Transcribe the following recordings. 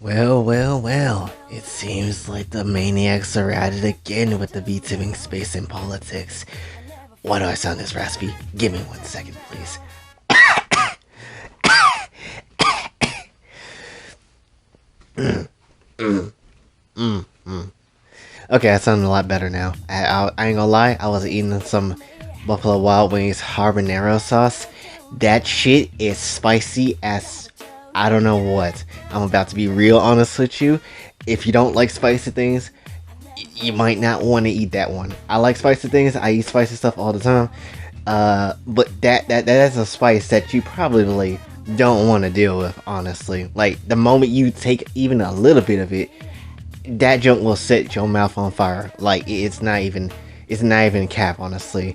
Well, well, well. It seems like the maniacs are at it again with the VTubing space and politics. Why do I sound this raspy? Give me 1 second, please. Okay, I sound a lot better now. I ain't gonna lie, I was eating some Buffalo Wild Wings habanero sauce. That shit is spicy as I don't know what. I'm about to be real honest with you. If you don't like spicy things, you might not want to eat that one. I like spicy things. I eat spicy stuff all the time. But that's a spice that you probably don't want to deal with, honestly. Like the moment you take even a little bit of it, that junk will set your mouth on fire. Like it's not even cap, honestly.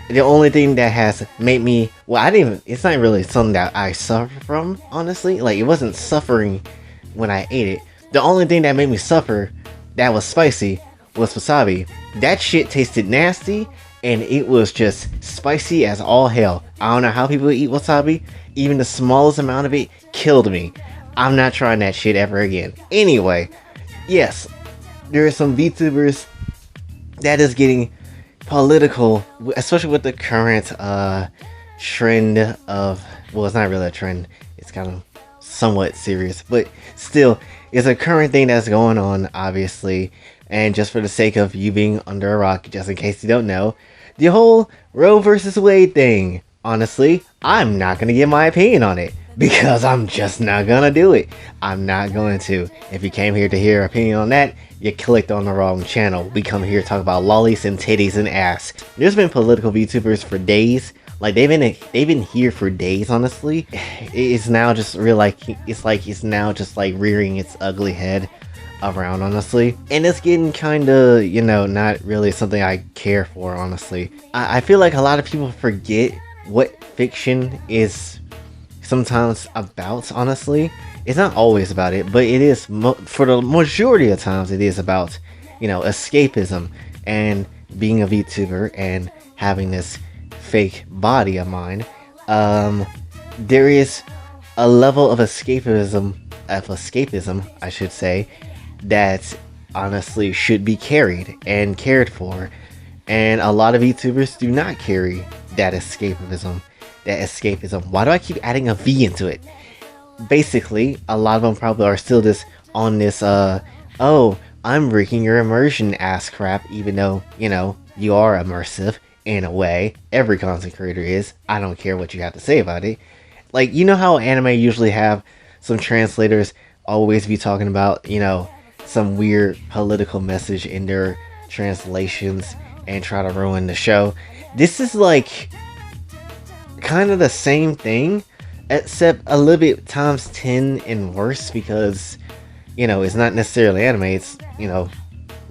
The only thing that has made me, well, I didn't even, it's not really something that I suffer from, honestly. Like, it wasn't suffering when I ate it. The only thing that made me suffer that was spicy was wasabi. That shit tasted nasty, and it was just spicy as all hell. I don't know how people eat wasabi. Even the smallest amount of it killed me. I'm not trying that shit ever again. Anyway, yes, there are some VTubers that is getting political, especially with the current trend of, well, it's not really a trend, it's kind of somewhat serious, but still, it's a current thing that's going on, obviously. And just for the sake of you being under a rock, just in case you don't know, the whole Roe versus Wade thing, honestly, I'm not gonna give my opinion on it, because I'm just not gonna do it. I'm not going to. If you came here to hear opinion on that, you clicked on the wrong channel. We come here to talk about lollies and titties and ass. There's been political VTubers for days. Like they've been here for days, honestly. It's now just it's now just like rearing its ugly head around, honestly. And it's getting kinda, not really something I care for, honestly. I feel like a lot of people forget what fiction is sometimes about, honestly. It's not always about it, but it is, for the majority of times, it is about, escapism and being a VTuber and having this fake body of mine. There is a level of escapism, I should say, that honestly should be carried and cared for. And a lot of VTubers do not carry that escapism. Why do I keep adding a V into it? Basically, a lot of them probably are still on this, oh, I'm breaking your immersion ass crap, even though, you are immersive in a way. Every content creator is. I don't care what you have to say about it. Like, you know how anime usually have some translators always be talking about, some weird political message in their translations and try to ruin the show? This is like kind of the same thing, except a little bit times 10 and worse, because it's not necessarily anime, it's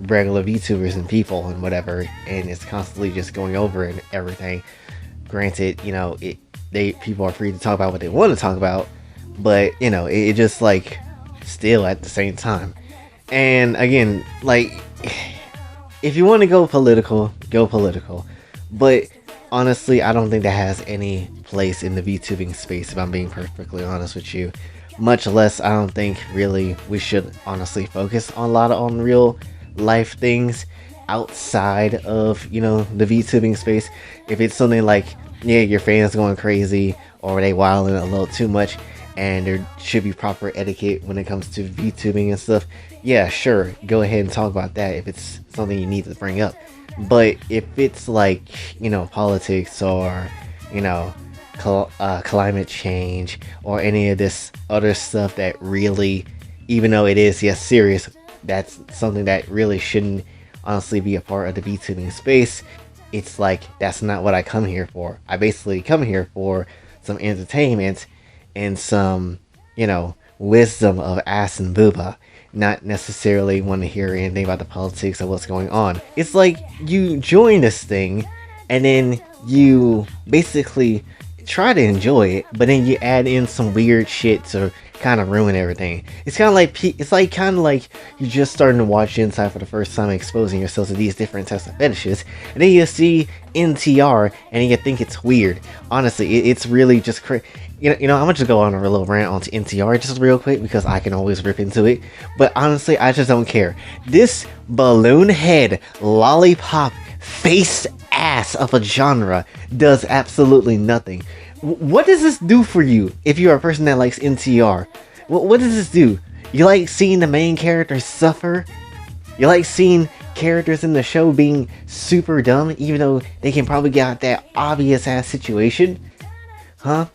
regular VTubers and people and whatever, and it's constantly just going over and everything. Granted, people are free to talk about what they want to talk about, but it just like still at the same time. And again, like, if you want to go political, but honestly, I don't think that has any place in the VTubing space, if I'm being perfectly honest with you. Much less, I don't think really we should honestly focus on a lot of on real life things outside of, the VTubing space. If it's something like, yeah, your fans going crazy or they wilding a little too much, and there should be proper etiquette when it comes to VTubing and stuff, yeah, sure, go ahead and talk about that if it's something you need to bring up. But if it's like, politics or, climate change or any of this other stuff that really, even though it is, yes, serious, that's something that really shouldn't honestly be a part of the VTubing space. It's like, that's not what I come here for. I basically come here for some entertainment and some, wisdom of ass and booba. Not necessarily want to hear anything about the politics of what's going on. It's like you join this thing and then you basically try to enjoy it, but then you add in some weird shit to kind of ruin everything. It's kind of like you're just starting to watch Inside for the first time, exposing yourself to these different types of fetishes, and then you see NTR and you think it's weird. Honestly, it's really just I'm gonna just go on a little rant onto NTR just real quick because I can always rip into it. But honestly, I just don't care. This balloon head, lollipop, face ass of a genre does absolutely nothing. What does this do for you if you're a person that likes NTR? What does this do? You like seeing the main character suffer? You like seeing characters in the show being super dumb, even though they can probably get out that obvious ass situation? Huh?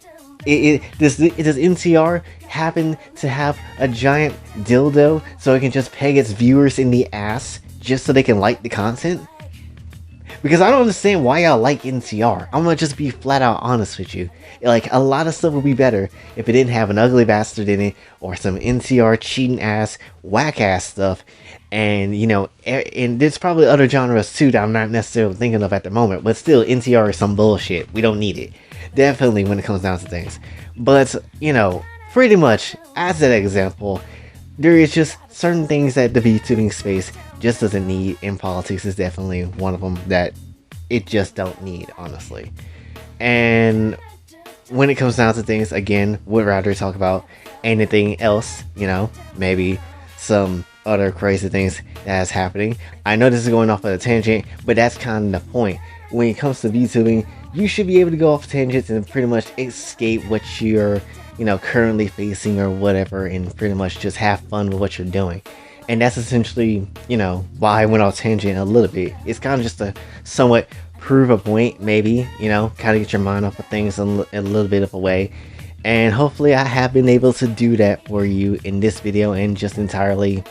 Does NCR happen to have a giant dildo so it can just peg its viewers in the ass just so they can like the content? Because I don't understand why y'all like NCR. I'm gonna just be flat out honest with you. Like, a lot of stuff would be better if it didn't have an ugly bastard in it, or some NCR cheating ass, whack ass stuff. And, and there's probably other genres too that I'm not necessarily thinking of at the moment, but still, NCR is some bullshit. We don't need it. Definitely when it comes down to things. But, pretty much, as that example, there is just certain things that the VTubing space just doesn't need, and politics is definitely one of them that it just don't need, honestly. And when it comes down to things, again, would rather talk about anything else, maybe some other crazy things that's happening. I know this is going off on a tangent, but that's kind of the point. When it comes to VTubing, you should be able to go off tangents and pretty much escape what you're, currently facing or whatever, and pretty much just have fun with what you're doing. And that's essentially, why I went off tangent a little bit. It's kind of just to somewhat prove a point, maybe, kind of get your mind off of things in a little bit of a way. And hopefully I have been able to do that for you in this video and just entirely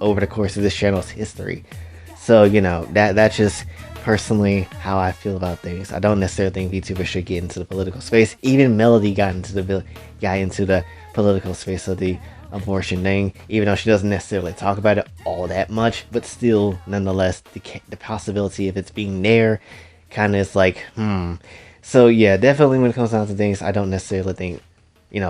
over the course of this channel's history. So, that's just personally how I feel about things. I don't necessarily think VTubers should get into the political space. Even Melody got into the political space of the abortion thing, even though she doesn't necessarily talk about it all that much, but still, nonetheless, the possibility of it's being there kind of is like, So yeah, definitely when it comes down to things, I don't necessarily think,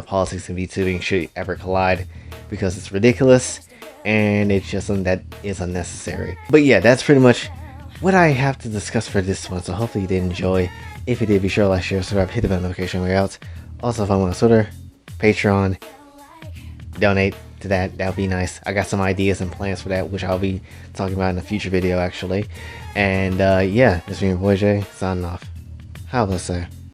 politics and VTubing should ever collide, because it's ridiculous and it's just something that is unnecessary. But yeah, that's pretty much what I have to discuss for this one, so hopefully you did enjoy. If you did, be sure to like, share, subscribe, hit the bell notification way out. Also follow me on Twitter, Patreon, donate to that would be nice. I got some ideas and plans for that, which I'll be talking about in a future video actually. And yeah, this is your boy Jay signing off. How about that?